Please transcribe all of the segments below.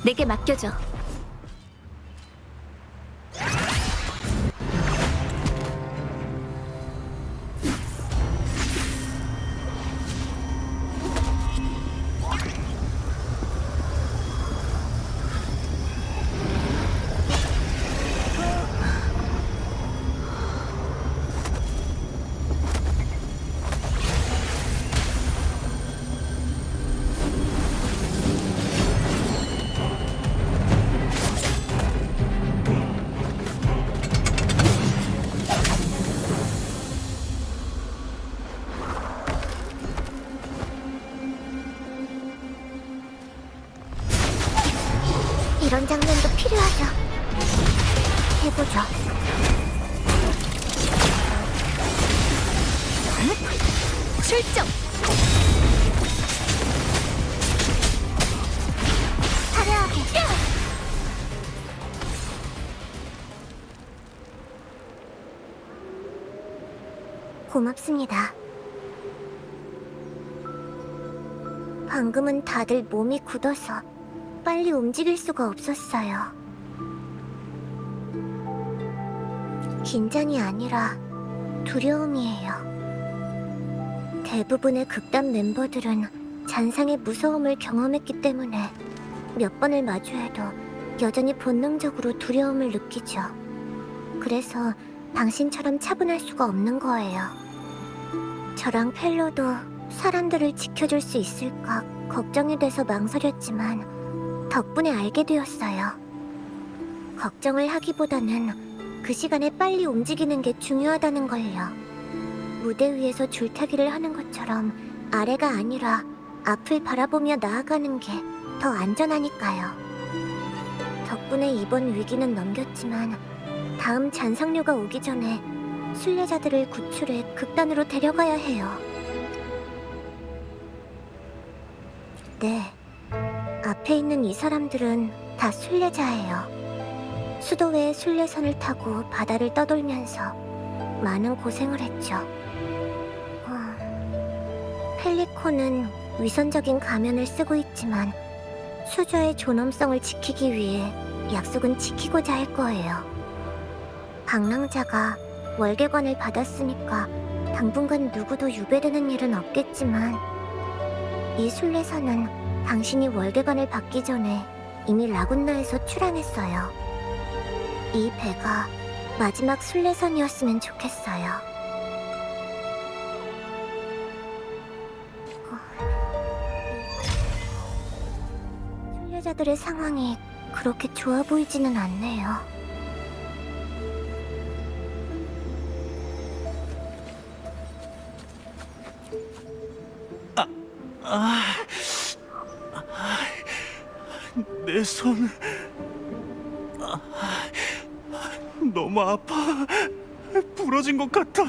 내게 맡겨줘. 이런 장면도 필요하죠. 해보죠. 출정! 화려하게. 고맙습니다. 방금은 다들 몸이 굳어서 빨리 움직일 수가 없었어요. 긴장이 아니라 두려움이에요. 대부분의 극단 멤버들은 잔상의 무서움을 경험했기 때문에 몇 번을 마주해도 여전히 본능적으로 두려움을 느끼죠. 그래서 당신처럼 차분할 수가 없는 거예요. 저랑 펠로도 사람들을 지켜줄 수 있을까 걱정이 돼서 망설였지만 덕분에 알게 되었어요. 걱정을 하기보다는 그 시간에 빨리 움직이는 게 중요하다는 걸요. 무대 위에서 줄타기를 하는 것처럼 아래가 아니라 앞을 바라보며 나아가는 게 더 안전하니까요. 덕분에 이번 위기는 넘겼지만 다음 잔상류가 오기 전에 순례자들을 구출해 극단으로 데려가야 해요. 네. 앞에 있는 이 사람들은 다 순례자예요. 수도 외의 순례선을 타고 바다를 떠돌면서 많은 고생을 했죠. 펠리코는 위선적인 가면을 쓰고 있지만 수저의 존엄성을 지키기 위해 약속은 지키고자 할 거예요. 방랑자가 월계관을 받았으니까 당분간 누구도 유배되는 일은 없겠지만 이 순례선은 당신이 월계관을 받기 전에 이미 라군나에서 출항했어요. 이 배가 마지막 순례선이었으면 좋겠어요. 순례자들의 상황이 그렇게 좋아 보이지는 않네요. 내 손... 너무 아파. 부러진 것 같아.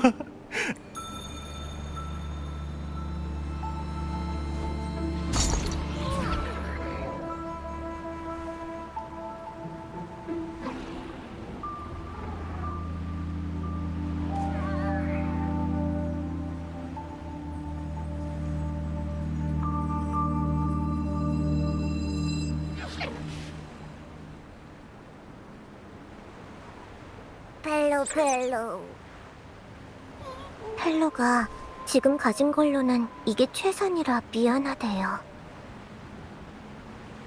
펠로가 지금 가진 걸로는 이게 최선이라 미안하대요.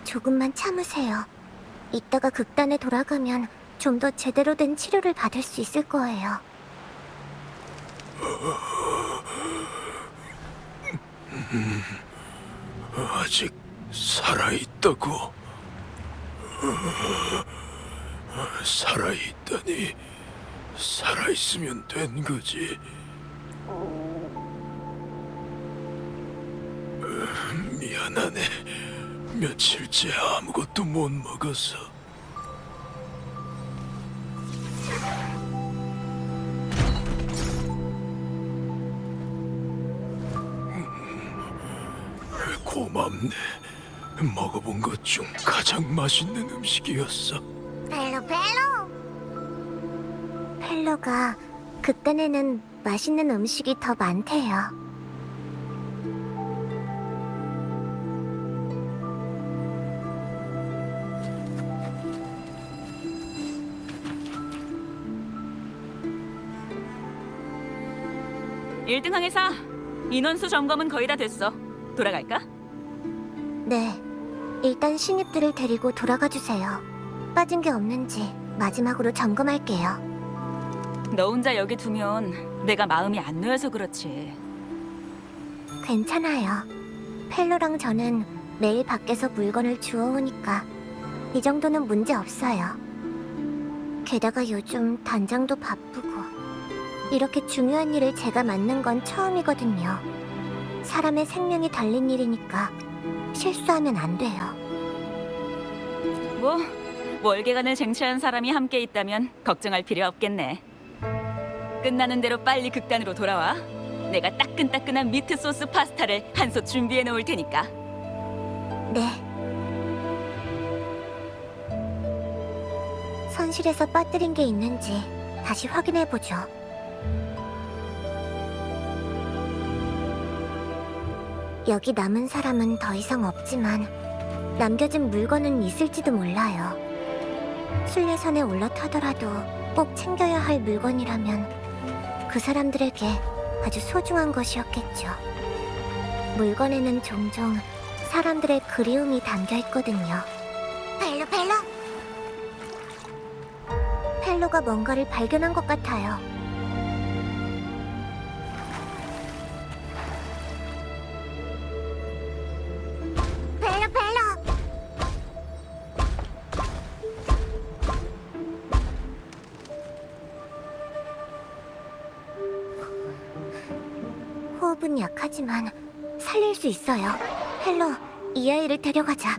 조금만 참으세요. 이따가 극단에 돌아가면 좀 더 제대로 된 치료를 받을 수 있을 거예요. 아직 살아있다고? 살아있다니 살아있으면 된 거지. 미안하네. 며칠째 아무것도 못 먹어서. 고맙네. 먹어본 것 중 가장 맛있는 음식이었어. 펠로가 극단에는 맛있는 음식이 더 많대요. 1등 항해사, 인원수 점검은 거의 다 됐어. 돌아갈까? 네, 일단 신입들을 데리고 돌아가 주세요. 빠진 게 없는지 마지막으로 점검할게요. 너 혼자 여기 두면 내가 마음이 안 놓여서 그렇지. 괜찮아요. 펠로랑 저는 매일 밖에서 물건을 주워오니까 이 정도는 문제 없어요. 게다가 요즘 단장도 바쁘고 이렇게 중요한 일을 제가 맡는 건 처음이거든요. 사람의 생명이 달린 일이니까 실수하면 안 돼요. 뭐 월계관을 쟁취한 사람이 함께 있다면 걱정할 필요 없겠네. 끝나는 대로 빨리 극단으로 돌아와. 내가 따끈따끈한 미트 소스 파스타를 한 솥 준비해 놓을 테니까. 네. 선실에서 빠뜨린 게 있는지 다시 확인해보죠. 여기 남은 사람은 더 이상 없지만 남겨진 물건은 있을지도 몰라요. 순례선에 올라타더라도 꼭 챙겨야 할 물건이라면 그 사람들에게 아주 소중한 것이었겠죠. 물건에는 종종 사람들의 그리움이 담겨 있거든요. 펠로! 펠로가 뭔가를 발견한 것 같아요. 펠로! 호흡은 약하지만 살릴 수 있어요. 펠로, 이 아이를 데려가자.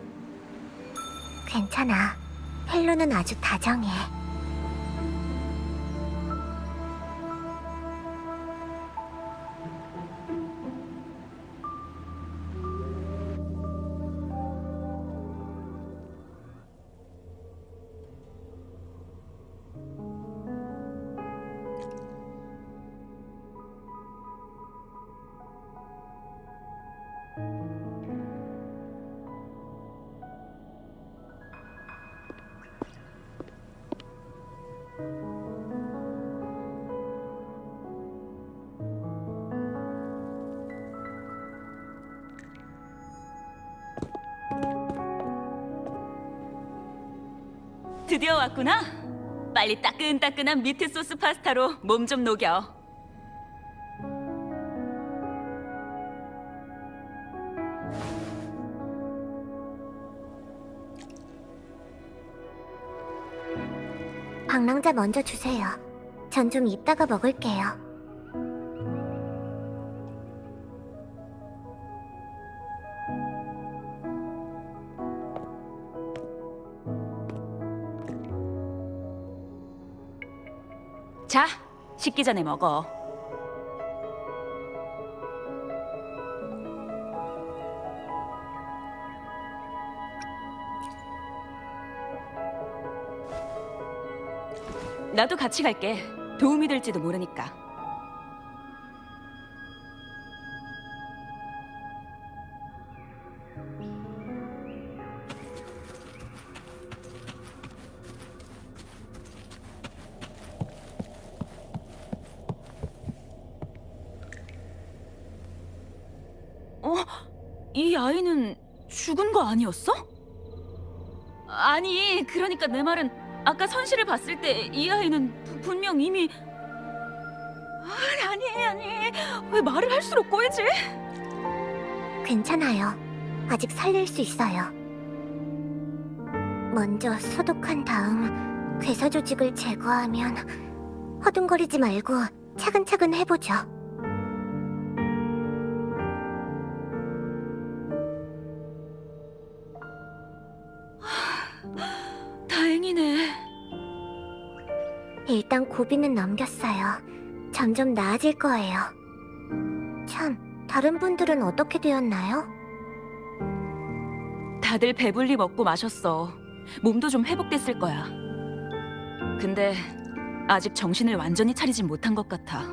괜찮아. 펠로는 아주 다정해. 드디어 왔구나. 빨리 따끈따끈한 미트 소스 파스타로 몸 좀 녹여. 방랑자 먼저 주세요. 전 좀 이따가 먹을게요. 자, 식기 전에 먹어. 나도 같이 갈게. 도움이 될지도 모르니까. 이 아이는 죽은 거 아니었어? 아니, 그러니까 내 말은 아까 선실을 봤을 때 이 아이는 분명 이미... 아니, 왜 말을 할수록 꼬이지? 괜찮아요. 아직 살릴 수 있어요. 먼저 소독한 다음 괴사 조직을 제거하면 허둥거리지 말고 차근차근 해보죠. 다행이네. 일단 고비는 넘겼어요. 점점 나아질 거예요. 참, 다른 분들은 어떻게 되었나요? 다들 배불리 먹고 마셨어. 몸도 좀 회복됐을 거야. 근데 아직 정신을 완전히 차리진 못한 것 같아.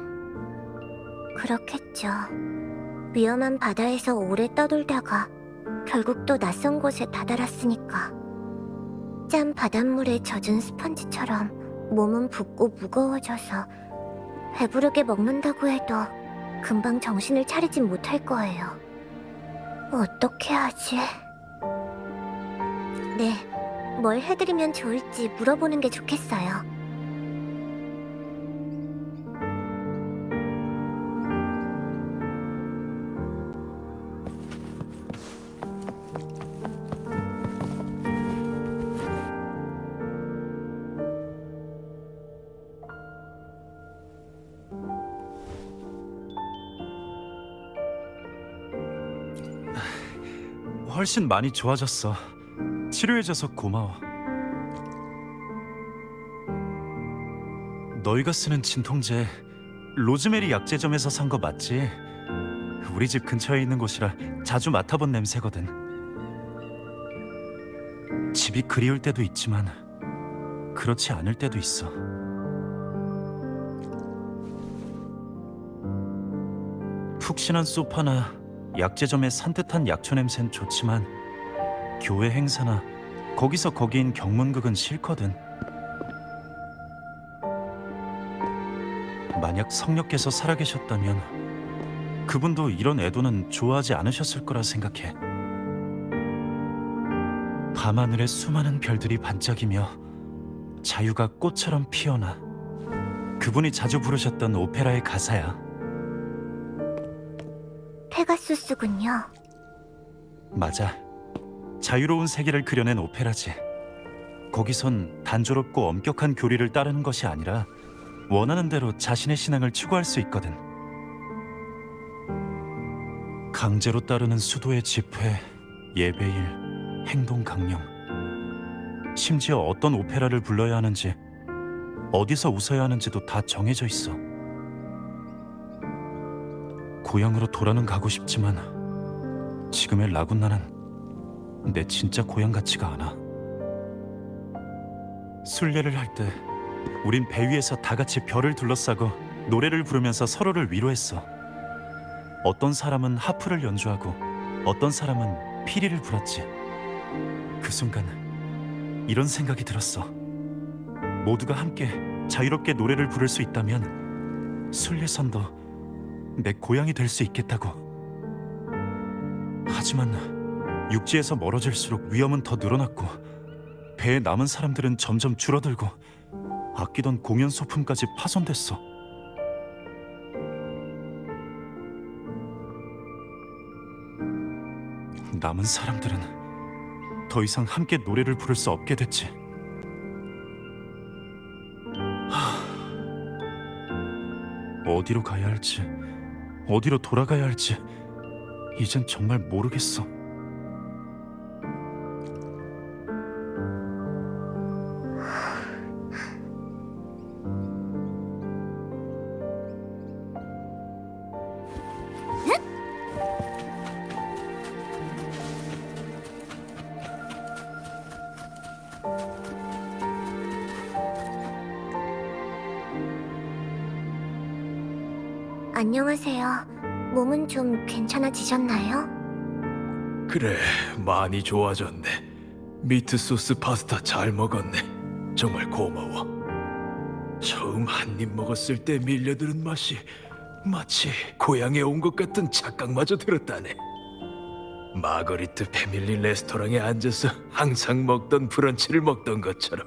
그렇겠죠. 위험한 바다에서 오래 떠돌다가 결국 또 낯선 곳에 다다랐으니까. 짠 바닷물에 젖은 스펀지처럼 몸은 붓고 무거워져서 배부르게 먹는다고 해도 금방 정신을 차리진 못할 거예요. 어떻게 하지? 네, 뭘 해드리면 좋을지 물어보는 게 좋겠어요. 훨씬 많이 좋아졌어. 치료해줘서 고마워. 너희가 쓰는 진통제 로즈메리 약제점에서 산 거 맞지? 우리 집 근처에 있는 곳이라 자주 맡아본 냄새거든. 집이 그리울 때도 있지만 그렇지 않을 때도 있어. 푹신한 소파나 약제점의 산뜻한 약초 냄새는 좋지만 교회 행사나 거기서 거기인 경문극은 싫거든. 만약 성녀께서 살아계셨다면 그분도 이런 애도는 좋아하지 않으셨을 거라 생각해. 밤하늘에 수많은 별들이 반짝이며 자유가 꽃처럼 피어나. 그분이 자주 부르셨던 오페라의 가사야. 페가수스군요. 맞아. 자유로운 세계를 그려낸 오페라지. 거기선 단조롭고 엄격한 교리를 따르는 것이 아니라 원하는 대로 자신의 신앙을 추구할 수 있거든. 강제로 따르는 수도의 집회, 예배일, 행동 강령. 심지어 어떤 오페라를 불러야 하는지, 어디서 웃어야 하는지도 다 정해져 있어. 고향으로 돌아는 가고 싶지만 지금의 라군나는 내 진짜 고향 같지가 않아. 순례를 할 때 우린 배 위에서 다 같이 별을 둘러싸고 노래를 부르면서 서로를 위로했어. 어떤 사람은 하프를 연주하고 어떤 사람은 피리를 불었지. 그 순간 이런 생각이 들었어. 모두가 함께 자유롭게 노래를 부를 수 있다면 순례선도 내 고향이 될 수 있겠다고. 하지만 육지에서 멀어질수록 위험은 더 늘어났고 배에 남은 사람들은 점점 줄어들고 아끼던 공연 소품까지 파손됐어. 남은 사람들은 더 이상 함께 노래를 부를 수 없게 됐지. 어디로 가야 할지, 어디로 돌아가야 할지 이젠 정말 모르겠어. 안녕하세요. 몸은 좀 괜찮아지셨나요? 그래, 많이 좋아졌네. 미트 소스 파스타 잘 먹었네. 정말 고마워. 처음 한 입 먹었을 때 밀려드는 맛이 마치 고향에 온 것 같은 착각마저 들었다네. 마거리트 패밀리 레스토랑에 앉아서 항상 먹던 브런치를 먹던 것처럼.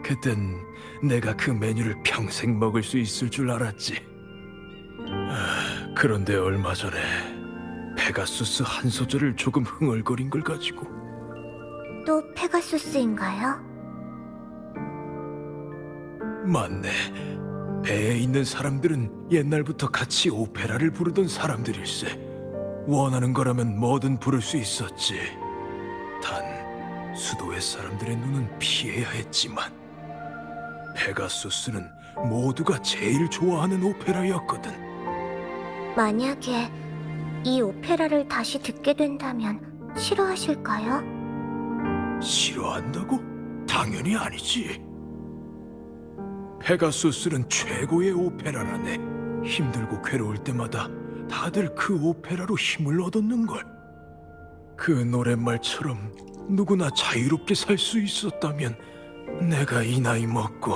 그땐 내가 그 메뉴를 평생 먹을 수 있을 줄 알았지. 그런데 얼마 전에 페가수스 한 소절을 조금 흥얼거린 걸 가지고. 또 페가수스인가요? 맞네. 배에 있는 사람들은 옛날부터 같이 오페라를 부르던 사람들일세. 원하는 거라면 뭐든 부를 수 있었지. 단 수도의 사람들의 눈은 피해야 했지만 페가수스는 모두가 제일 좋아하는 오페라였거든. 만약에 이 오페라를 다시 듣게 된다면 싫어하실까요? 싫어한다고? 당연히 아니지. 페가수스는 최고의 오페라라네. 힘들고 괴로울 때마다 다들 그 오페라로 힘을 얻었는걸. 그 노랫말처럼 누구나 자유롭게 살 수 있었다면 내가 이 나이 먹고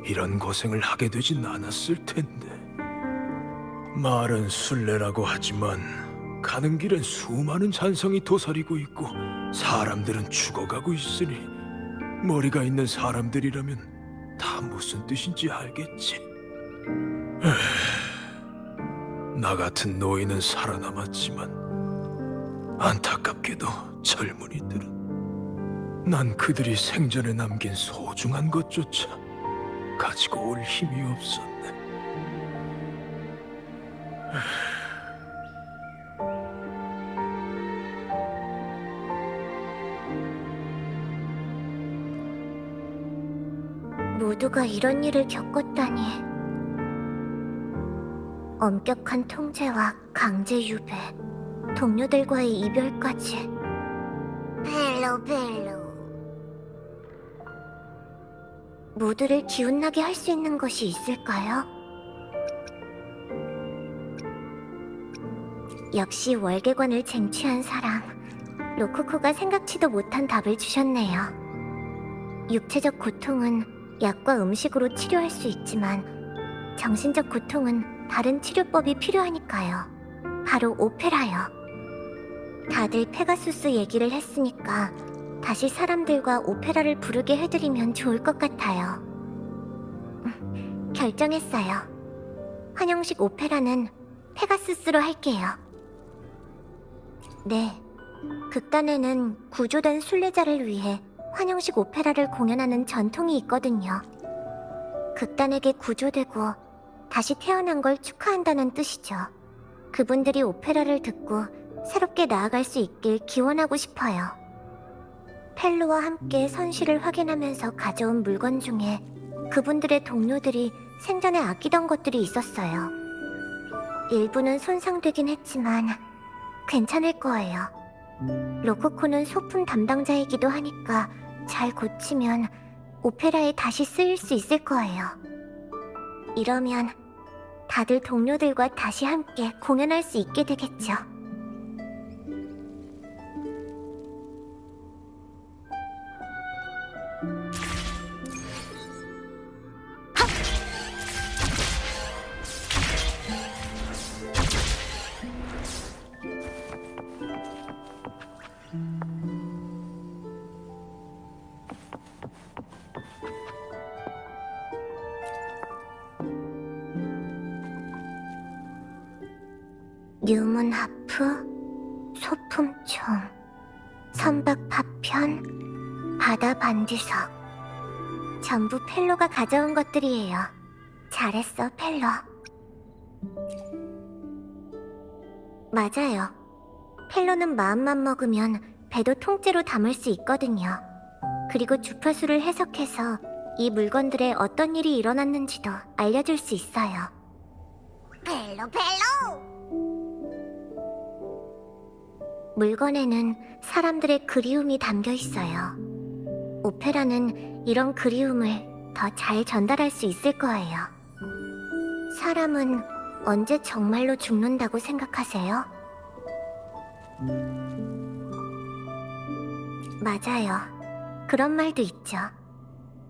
이런 고생을 하게 되진 않았을 텐데. 말은 순례라고 하지만 가는 길엔 수많은 잔성이 도사리고 있고 사람들은 죽어가고 있으니 머리가 있는 사람들이라면 다 무슨 뜻인지 알겠지. 나 같은 노인은 살아남았지만 안타깝게도 젊은이들은 난 그들이 생전에 남긴 소중한 것조차 가지고 올 힘이 없었네. 모두가 이런 일을 겪었다니. 엄격한 통제와 강제 유배, 동료들과의 이별까지. 벨로. 모두를 기운나게 할 수 있는 것이 있을까요? 역시 월계관을 쟁취한 사람, 로코코가 생각지도 못한 답을 주셨네요. 육체적 고통은 약과 음식으로 치료할 수 있지만 정신적 고통은 다른 치료법이 필요하니까요. 바로 오페라요. 다들 페가수스 얘기를 했으니까 다시 사람들과 오페라를 부르게 해드리면 좋을 것 같아요. 결정했어요. 환영식 오페라는 페가수스로 할게요. 네, 극단에는 구조된 순례자를 위해 환영식 오페라를 공연하는 전통이 있거든요. 극단에게 구조되고 다시 태어난 걸 축하한다는 뜻이죠. 그분들이 오페라를 듣고 새롭게 나아갈 수 있길 기원하고 싶어요. 펠로와 함께 선실을 확인하면서 가져온 물건 중에 그분들의 동료들이 생전에 아끼던 것들이 있었어요. 일부는 손상되긴 했지만 괜찮을 거예요. 로코코는 소품 담당자이기도 하니까 잘 고치면 오페라에 다시 쓰일 수 있을 거예요. 이러면 다들 동료들과 다시 함께 공연할 수 있게 되겠죠. 뉴문 하프, 소품총, 선박 파편, 바다 반지석. 전부 펠로가 가져온 것들이에요. 잘했어, 펠로. 맞아요. 펠로는 마음만 먹으면 배도 통째로 담을 수 있거든요. 그리고 주파수를 해석해서 이 물건들에 어떤 일이 일어났는지도 알려줄 수 있어요. 펠로! 물건에는 사람들의 그리움이 담겨 있어요. 오페라는 이런 그리움을 더 잘 전달할 수 있을 거예요. 사람은 언제 정말로 죽는다고 생각하세요? 맞아요. 그런 말도 있죠.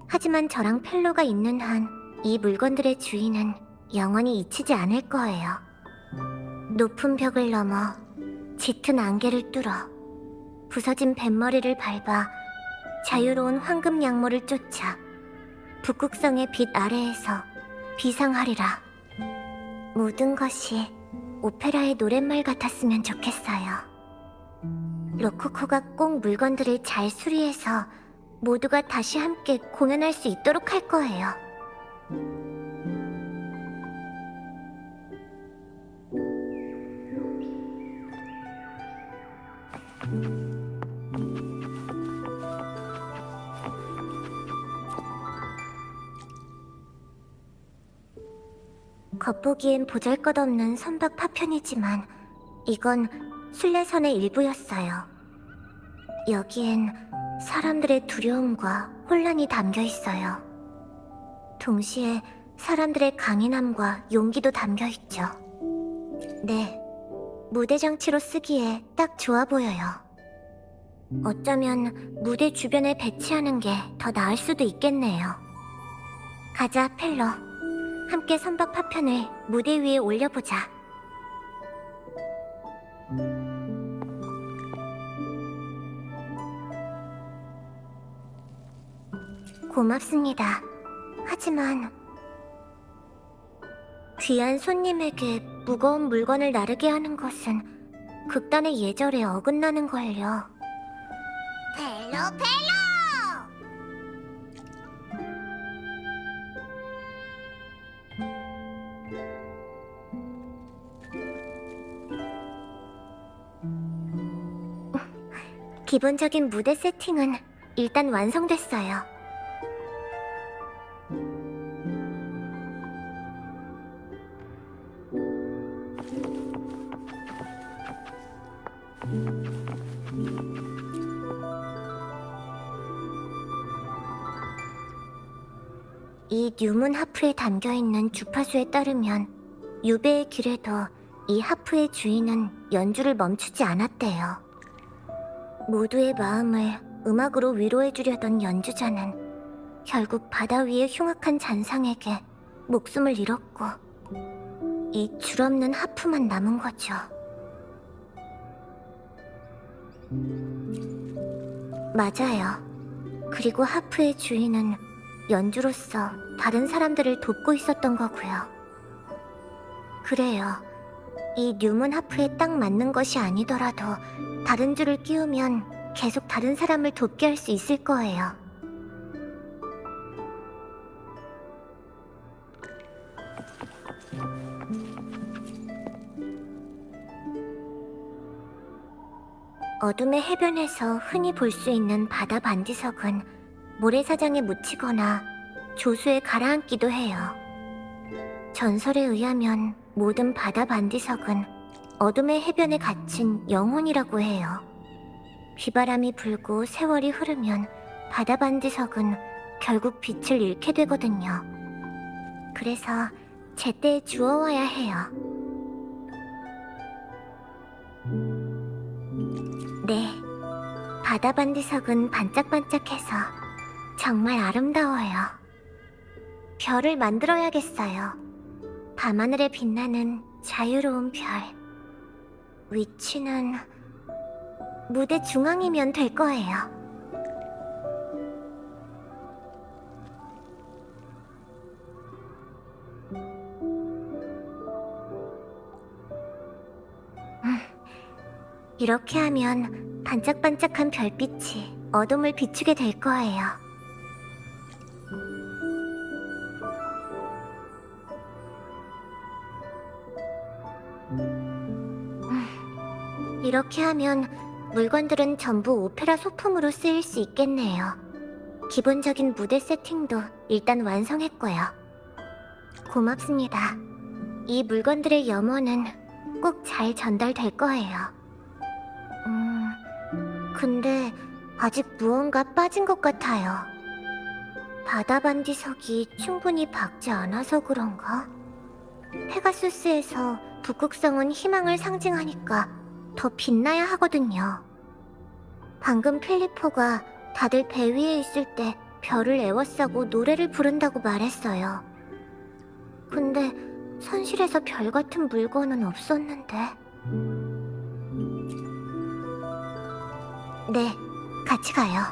하지만 저랑 펠로가 있는 한 이 물건들의 주인은 영원히 잊히지 않을 거예요. 높은 벽을 넘어 짙은 안개를 뚫어 부서진 뱃머리를 밟아 자유로운 황금 양모를 쫓아 북극성의 빛 아래에서 비상하리라. 모든 것이 오페라의 노랫말 같았으면 좋겠어요. 로코코가 꼭 물건들을 잘 수리해서 모두가 다시 함께 공연할 수 있도록 할 거예요. 겉보기엔 보잘것없는 선박 파편이지만 이건 순례선의 일부였어요. 여기엔 사람들의 두려움과 혼란이 담겨 있어요. 동시에 사람들의 강인함과 용기도 담겨 있죠. 네, 무대 장치로 쓰기에 딱 좋아 보여요. 어쩌면 무대 주변에 배치하는 게 더 나을 수도 있겠네요. 가자, 펠로. 함께 선박 파편을 무대 위에 올려보자. 고맙습니다. 하지만 귀한 손님에게 무거운 물건을 나르게 하는 것은 극단의 예절에 어긋나는걸요. 펠로 펠로! 기본적인 무대 세팅은 일단 완성됐어요. 이 뉴문 하프에 담겨있는 주파수에 따르면 유배의 길에도 이 하프의 주인은 연주를 멈추지 않았대요. 모두의 마음을 음악으로 위로해주려던 연주자는 결국 바다 위의 흉악한 잔상에게 목숨을 잃었고 이 줄없는 하프만 남은 거죠. 맞아요. 그리고 하프의 주인은 연주로서 다른 사람들을 돕고 있었던 거고요. 그래요. 이 뉴문 하프에 딱 맞는 것이 아니더라도 다른 줄을 끼우면 계속 다른 사람을 돕게 할 수 있을 거예요. 어둠의 해변에서 흔히 볼 수 있는 바다 반지석은 모래사장에 묻히거나 조수에 가라앉기도 해요. 전설에 의하면 모든 바다 반지석은 어둠의 해변에 갇힌 영혼이라고 해요. 비바람이 불고 세월이 흐르면 바다 반지석은 결국 빛을 잃게 되거든요. 그래서 제때에 주워와야 해요. 네, 바다 반지석은 반짝반짝해서 정말 아름다워요. 별을 만들어야겠어요. 밤하늘에 빛나는 자유로운 별. 위치는 무대 중앙이면 될 거예요. 이렇게 하면 반짝반짝한 별빛이 어둠을 비추게 될 거예요. 이렇게 하면 물건들은 전부 오페라 소품으로 쓰일 수 있겠네요. 기본적인 무대 세팅도 일단 완성했고요. 고맙습니다. 이 물건들의 염원은 꼭 잘 전달될 거예요. 근데 아직 무언가 빠진 것 같아요. 바다 반지석이 충분히 밝지 않아서 그런가? 페가수스에서 북극성은 희망을 상징하니까 더 빛나야 하거든요. 방금 필리포가 다들 배 위에 있을 때 별을 애워싸고 노래를 부른다고 말했어요. 근데 선실에서 별 같은 물건은 없었는데. 네, 같이 가요.